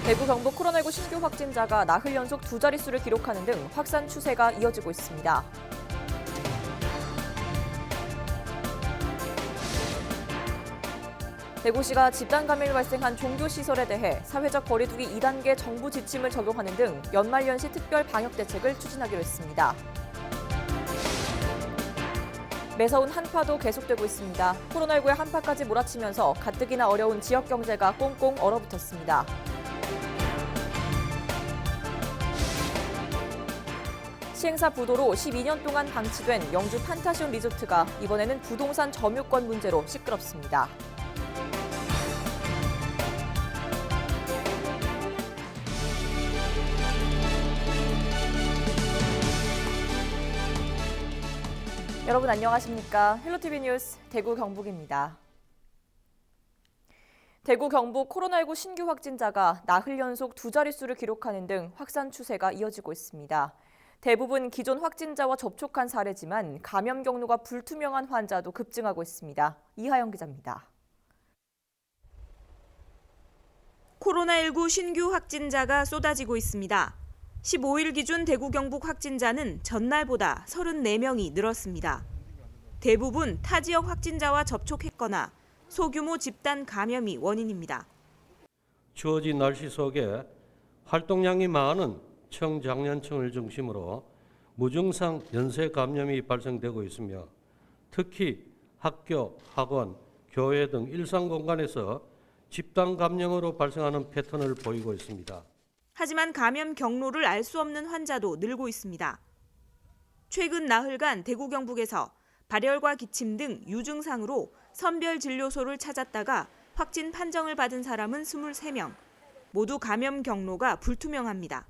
대구 경북 코로나19 신규 확진자가 나흘 연속 두 자릿수를 기록하는 등 확산 추세가 이어지고 있습니다. 대구시가 집단 감염이 발생한 종교시설에 대해 사회적 거리두기 2단계 정부 지침을 적용하는 등 연말연시 특별 방역 대책을 추진하기로 했습니다. 매서운 한파도 계속되고 있습니다. 코로나19의 한파까지 몰아치면서 가뜩이나 어려운 지역 경제가 꽁꽁 얼어붙었습니다. 시행사 부도로 12년 동안 방치된 영주 판타시온 리조트가 이번에는 부동산 점유권 문제로 시끄럽습니다. 여러분 안녕하십니까? 헬로티비 뉴스 대구 경북입니다. 대구 경북 코로나19 신규 확진자가 나흘 연속 두 자릿수를 기록하는 등 확산 추세가 이어지고 있습니다. 대부분 기존 확진자와 접촉한 사례지만 감염 경로가 불투명한 환자도 급증하고 있습니다. 이하영 기자입니다. 코로나19 신규 확진자가 쏟아지고 있습니다. 15일 기준 대구 경북 확진자는 전날보다 34명이 늘었습니다. 대부분 타 지역 확진자와 접촉했거나 소규모 집단 감염이 원인입니다. 추워진 날씨 속에 활동량이 많은 청장년층을 중심으로 무증상 연쇄 감염이 발생되고 있으며 특히 학교, 학원, 교회 등 일상 공간에서 집단 감염으로 발생하는 패턴을 보이고 있습니다. 하지만 감염 경로를 알 수 없는 환자도 늘고 있습니다. 최근 나흘간 대구 경북에서 발열과 기침 등 유증상으로 선별진료소를 찾았다가 확진 판정을 받은 사람은 23명. 모두 감염 경로가 불투명합니다.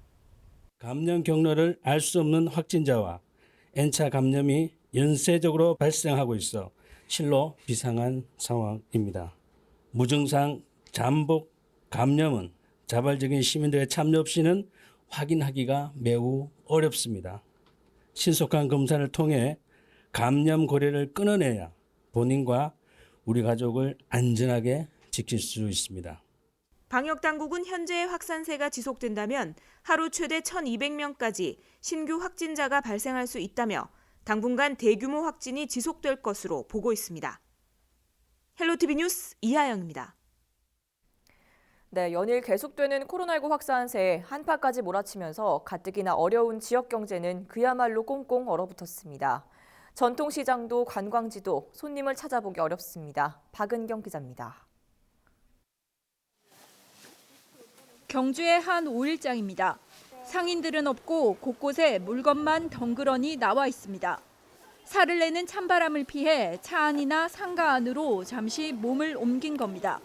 감염 경로를 알 수 없는 확진자와 N차 감염이 연쇄적으로 발생하고 있어 실로 비상한 상황입니다. 무증상 잠복 감염은 자발적인 시민들의 참여 없이는 확인하기가 매우 어렵습니다. 신속한 검사를 통해 감염 고리를 끊어내야 본인과 우리 가족을 안전하게 지킬 수 있습니다. 방역당국은 현재의 확산세가 지속된다면 하루 최대 1,200명까지 신규 확진자가 발생할 수 있다며 당분간 대규모 확진이 지속될 것으로 보고 있습니다. 헬로티비 뉴스 이하영입니다. 네, 연일 계속되는 코로나19 확산세에 한파까지 몰아치면서 가뜩이나 어려운 지역 경제는 그야말로 꽁꽁 얼어붙었습니다. 전통시장도 관광지도 손님을 찾아보기 어렵습니다. 박은경 기자입니다. 경주의 한 5일장입니다. 상인들은 없고 곳곳에 물건만 덩그러니 나와 있습니다. 살을 내는 찬바람을 피해 차 안이나 상가 안으로 잠시 몸을 옮긴 겁니다.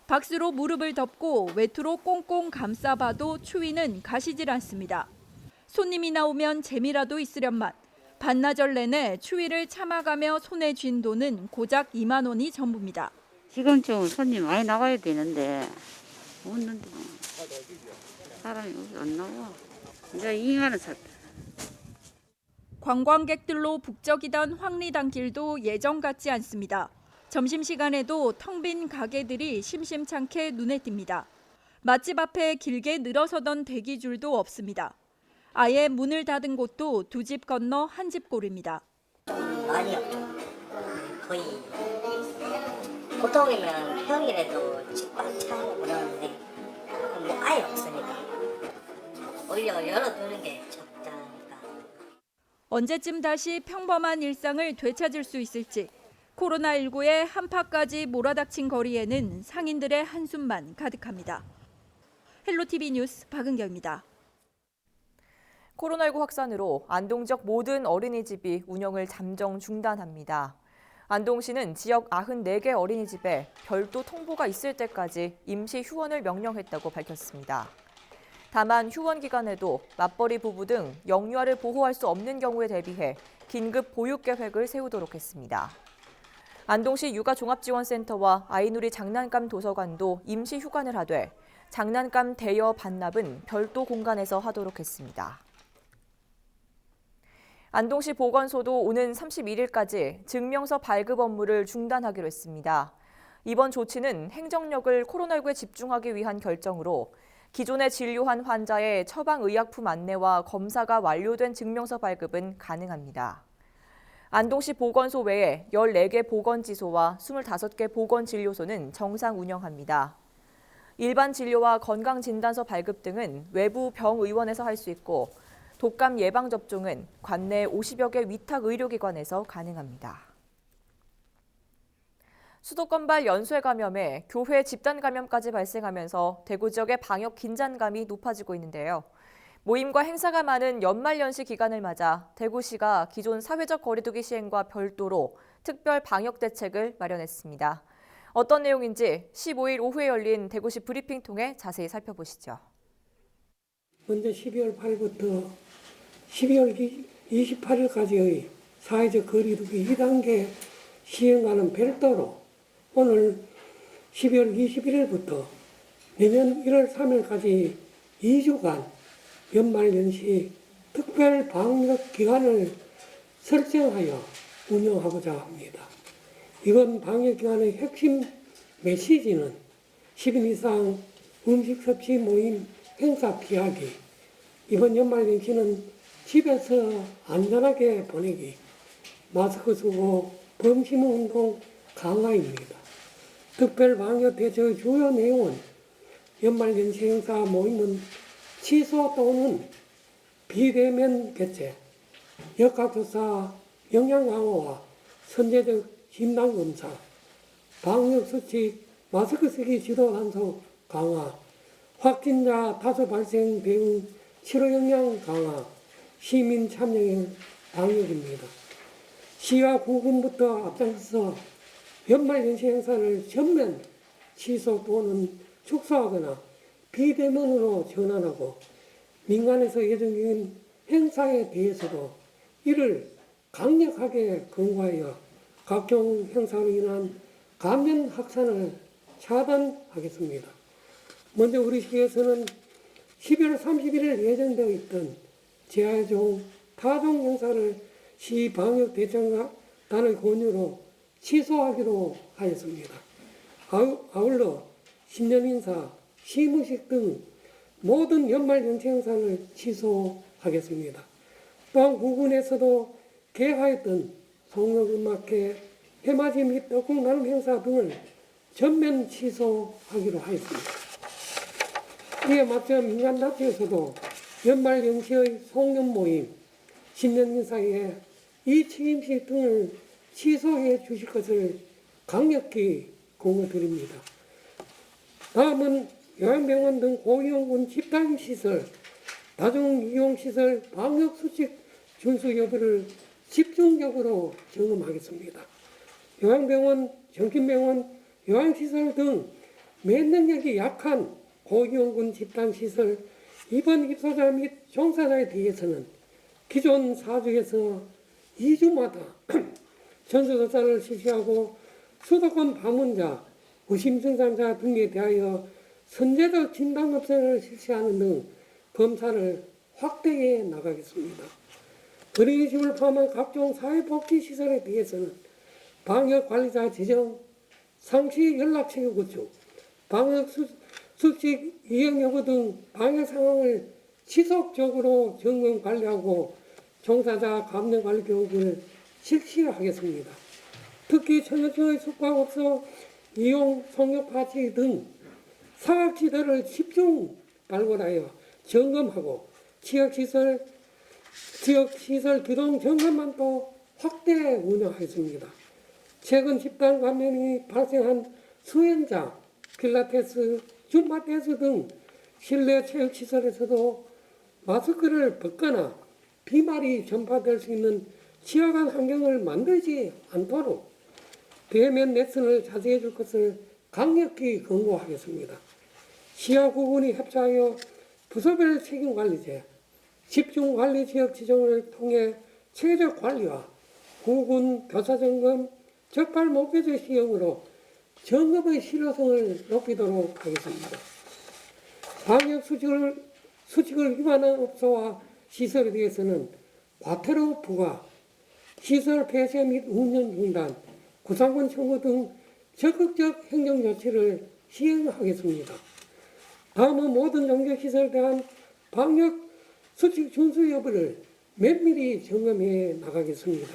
박스로 무릎을 덮고 외투로 꽁꽁 감싸봐도 추위는 가시질 않습니다. 손님이 나오면 재미라도 있으련만 반나절 내내 추위를 참아가며 손에 쥔 돈은 고작 2만 원이 전부입니다. 지금쯤 손님 많이 나와야 되는데 없는데 사람이 여기 안 나와. 이제 2만 원 샀다. 관광객들로 북적이던 황리단 길도 예전 같지 않습니다. 점심시간에도 텅 빈 가게들이 심심찮게 눈에 띕니다. 맛집 앞에 길게 늘어서던 대기줄도 없습니다. 아예 문을 닫은 곳도 두 집 건너 한 집 꼴입니다. 많이 없죠. 거의 보통이면 평일에도 집 꽉 차고 그러는데 뭐 아예 없으니까 오히려 열어두는 게 적다니까. 언제쯤 다시 평범한 일상을 되찾을 수 있을지 코로나19의 한파까지 몰아닥친 거리에는 상인들의 한숨만 가득합니다. 헬로티비 뉴스 박은경입니다. 코로나19 확산으로 안동 지역 모든 어린이집이 운영을 잠정 중단합니다. 안동시는 지역 94개 어린이집에 별도 통보가 있을 때까지 임시 휴원을 명령했다고 밝혔습니다. 다만 휴원 기간에도 맞벌이 부부 등 영유아를 보호할 수 없는 경우에 대비해 긴급 보육 계획을 세우도록 했습니다. 안동시 육아종합지원센터와 아이누리 장난감 도서관도 임시 휴관을 하되 장난감 대여 반납은 별도 공간에서 하도록 했습니다. 안동시 보건소도 오는 31일까지 증명서 발급 업무를 중단하기로 했습니다. 이번 조치는 행정력을 코로나19에 집중하기 위한 결정으로 기존에 진료한 환자의 처방의약품 안내와 검사가 완료된 증명서 발급은 가능합니다. 안동시 보건소 외에 14개 보건지소와 25개 보건진료소는 정상 운영합니다. 일반 진료와 건강진단서 발급 등은 외부 병의원에서 할 수 있고 독감 예방접종은 관내 50여 개 위탁 의료기관에서 가능합니다. 수도권발 연쇄 감염에 교회 집단 감염까지 발생하면서 대구 지역의 방역 긴장감이 높아지고 있는데요. 모임과 행사가 많은 연말연시 기간을 맞아 대구시가 기존 사회적 거리두기 시행과 별도로 특별 방역 대책을 마련했습니다. 어떤 내용인지 15일 오후에 열린 대구시 브리핑 통해 자세히 살펴보시죠. 먼저 12월 8일부터 12월 28일까지의 사회적 거리두기 2단계 시행과는 별도로 오늘 12월 21일부터 내년 1월 3일까지 2주간 연말연시 특별 방역 기간을 설정하여 운영하고자 합니다. 이번 방역 기간의 핵심 메시지는 10인 이상 음식 섭취 모임 행사 피하기, 이번 연말연시는 집에서 안전하게 보내기, 마스크 쓰고 범심 운동 강화입니다. 특별 방역 대책의 주요 내용은 연말연시 행사 모임은 취소 또는 비대면 개최, 역학조사 역량 강화와 선제적 진단검사, 방역수칙 마스크 쓰기 지도 단속 강화, 확진자 다수 발생 대응 치료 역량 강화, 시민 참여형 방역입니다. 시와 구군부터 앞장서서 연말연시 행사를 전면 취소 또는 축소하거나 비대면으로 전환하고 민간에서 예정된 행사에 대해서도 이를 강력하게 권고하여 각종 행사로 인한 감염 확산을 차단하겠습니다. 먼저 우리 시에서는 12월 31일 예정되어 있던 재활종, 타종 행사를 시 방역 대책단의 권유로 취소하기로 하였습니다. 아울러 신년인사, 시무식 등 모든 연말연시 행사를 취소하겠습니다. 또한 구군에서도 개화했던 송록음악회, 해맞이 및 떡국 나눔 행사 등을 전면 취소하기로 하였습니다. 이에 맞춰 민간단체에서도 연말연시의 송년 모임, 신년인사에 이 취임식 등을 취소해 주실 것을 강력히 공고드립니다. 다음은 요양병원 등 고위험군 집단시설, 다중이용시설 방역수칙 준수 여부를 집중적으로 점검하겠습니다. 요양병원, 정신병원, 요양시설 등 면역력이 약한 고위험군 집단시설 입원 입소자 및 종사자에 대해서는 기존 4주에서 2주마다 전수조사를 실시하고 수도권 방문자, 의심증상자 등에 대하여 선제적 진단검사를 실시하는 등 검사를 확대해 나가겠습니다. 어린이집을 포함한 각종 사회복지시설에 대해서는 방역관리자 지정, 상시 연락체계 구축, 방역수칙 이행 여부 등 방역 상황을 지속적으로 점검 관리하고 종사자 감염관리 교육을 실시하겠습니다. 특히 청년층의 숙박업소 이용 속력 파티 등 사각지대를 집중 발굴하여 점검하고 지역시설 기동 점검만도 확대 운영하겠습니다. 최근 집단 감염이 발생한 수영장, 필라테스, 줌바 댄스 등 실내 체육시설에서도 마스크를 벗거나 비말이 전파될 수 있는 취약한 환경을 만들지 않도록 대면 레슨을 자제해 줄 것을 강력히 권고하겠습니다. 시와 구군이 협조하여 부서별 책임관리제, 집중관리지역 지정을 통해 체계적 관리와 구군 교사점검, 적발 목표제 시행으로 점검의 실효성을 높이도록 하겠습니다. 방역 수칙을 위반한 업소와 시설에 대해서는 과태료 부과, 시설 폐쇄 및 운영 중단, 구상권 청구 등 적극적 행정 조치를 시행하겠습니다. 다음은 모든 종교시설에 대한 방역 수칙 준수 여부를 면밀히 점검해 나가겠습니다.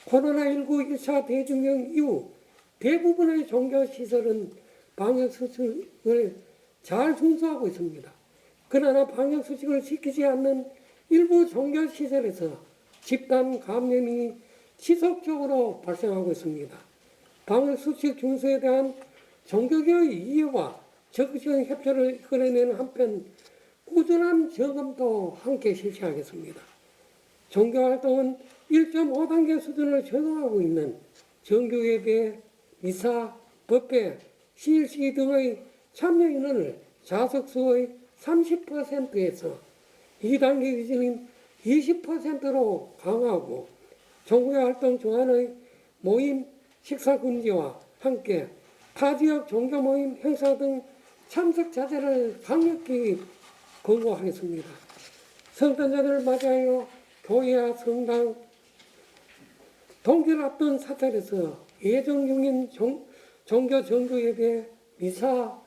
코로나19 1차 대중경 이후 대부분의 종교시설은 방역수칙을 잘 준수하고 있습니다. 그러나 방역수칙을 지키지 않는 일부 종교시설에서 집단 감염이 지속적으로 발생하고 있습니다. 방역수칙 준수에 대한 종교계의 이해와 적극적인 협조를 이끌어내는 한편 꾸준한 점검도 함께 실시하겠습니다. 종교활동은 1.5단계 수준을 적용하고 있는 정규예배, 미사, 법회, 시일식 등의 참여 인원을 좌석수의 30%에서 2단계 기준인 20%로 강화하고 종교활동 주관의 모임, 식사 금지와 함께 타지역 종교 모임, 행사 등 참석 자제를 강력히 권고하겠습니다. 성탄절을 맞이하여 교회와 성당, 동기를 앞둔 사찰에서 예정 중인 종교 정규예배, 미사,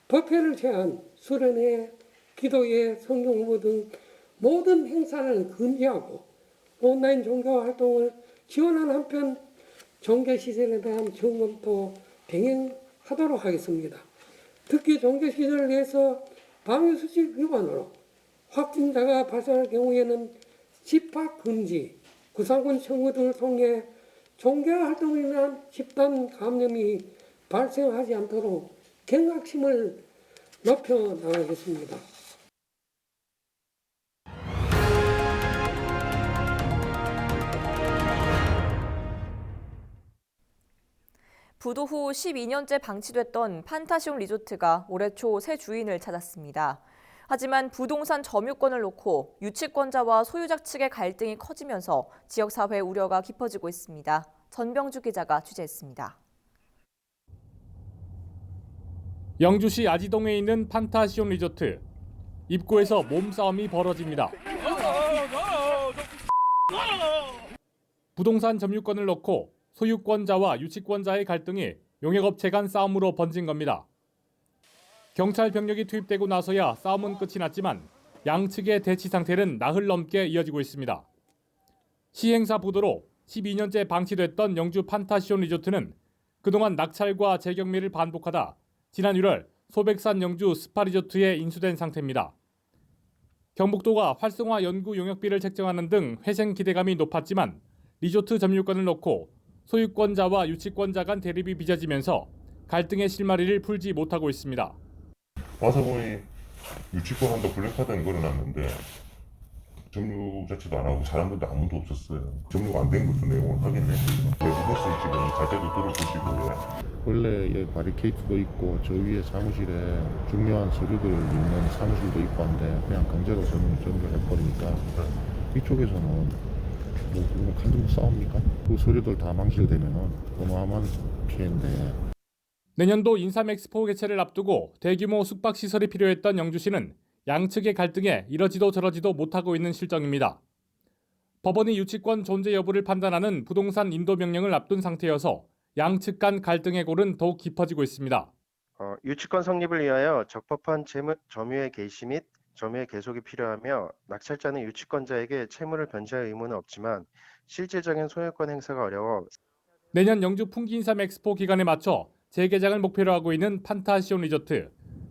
법회를 제한 수련회, 기도회, 성경 공부 등 모든 행사를 금지하고 온라인 종교 활동을 지원하는 한편 종교시설에 대한 점검도 병행하도록 하겠습니다. 특히 종교시설 내에서 방역수칙 위반으로 확진자가 발생할 경우에는 집합금지, 구상권 청구 등을 통해 종교활동으로 인한 집단 감염이 발생하지 않도록 경각심을 높여 나가겠습니다. 부도 후 12년째 방치됐던 판타시온 리조트가 올해 초 새 주인을 찾았습니다. 하지만 부동산 점유권을 놓고 유치권자와 소유자 측의 갈등이 커지면서 지역사회 우려가 깊어지고 있습니다. 전병주 기자가 취재했습니다. 영주시 아지동에 있는 판타시온 리조트. 입구에서 몸싸움이 벌어집니다. 부동산 점유권을 놓고 소유권자와 유치권자의 갈등이 용역업체 간 싸움으로 번진 겁니다. 경찰 병력이 투입되고 나서야 싸움은 끝이 났지만 양측의 대치 상태는 나흘 넘게 이어지고 있습니다. 시행사 부도로 12년째 방치됐던 영주 판타시온 리조트는 그동안 낙찰과 재경매를 반복하다 지난 1월 소백산 영주 스파리조트에 인수된 상태입니다. 경북도가 활성화 연구 용역비를 책정하는 등 회생 기대감이 높았지만 리조트 점유권을 놓고 소유권자와 유치권자 간 대립이 빚어지면서 갈등의 실마리를 풀지 못하고 있습니다. 와서 보니 유치권 한다 블랙카드는 걸어놨는데 점유 자체도 안 하고 사람들도 아무도 없었어요. 점유가 안 된 것도 내용을 확인했어요. 외부에서 지금 자재도 들어보시고 원래 여기 바리케이트도 있고 저 위에 사무실에 중요한 서류들 있는 사무실도 있고 한데 그냥 강제로 점유해버리니까 이쪽에서는 뭐 간두고 싸웁니까? 그 서류들 다 망실되면 어마어마한 피해인데. 내년도 인삼 엑스포 개최를 앞두고 대규모 숙박시설이 필요했던 영주시는 양측의 갈등에 이러지도 저러지도 못하고 있는 실정입니다. 법원이 유치권 존재 여부를 판단하는 부동산 인도 명령을 앞둔 상태여서 양측 간 갈등의 골은 더욱 깊어지고 있습니다. 유치권 성립을 위하여 적법한 점유의 개시 및 점유의 계속이 필요하며 낙찰자는 유치권자에게 채무를 변제할 의무는 없지만 실질적인 소유권 행사가 어려워 내년 영주 풍기인삼 엑스포 기간에 맞춰 재개장을 목표로 하고 있는 판타시온 리조트.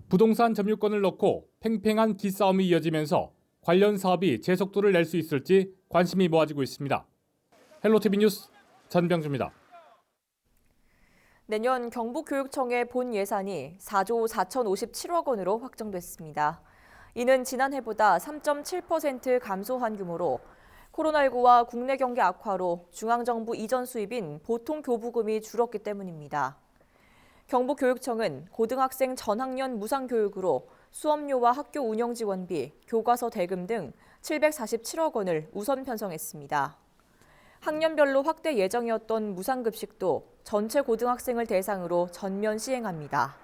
부동산 점유권을 놓고 팽팽한 기싸움이 이어지면서 관련 사업이 제속도를 낼 수 있을지 관심이 모아지고 있습니다. 헬로티비 뉴스 전병주입니다. 내년 경북교육청의 본 예산이 4조 4,057억 원으로 확정됐습니다. 이는 지난해보다 3.7% 감소한 규모로 코로나19와 국내 경기 악화로 중앙정부 이전 수입인 보통교부금이 줄었기 때문입니다. 경북교육청은 고등학생 전학년 무상교육으로 수업료와 학교 운영 지원비, 교과서 대금 등 747억 원을 우선 편성했습니다. 학년별로 확대 예정이었던 무상급식도 전체 고등학생을 대상으로 전면 시행합니다.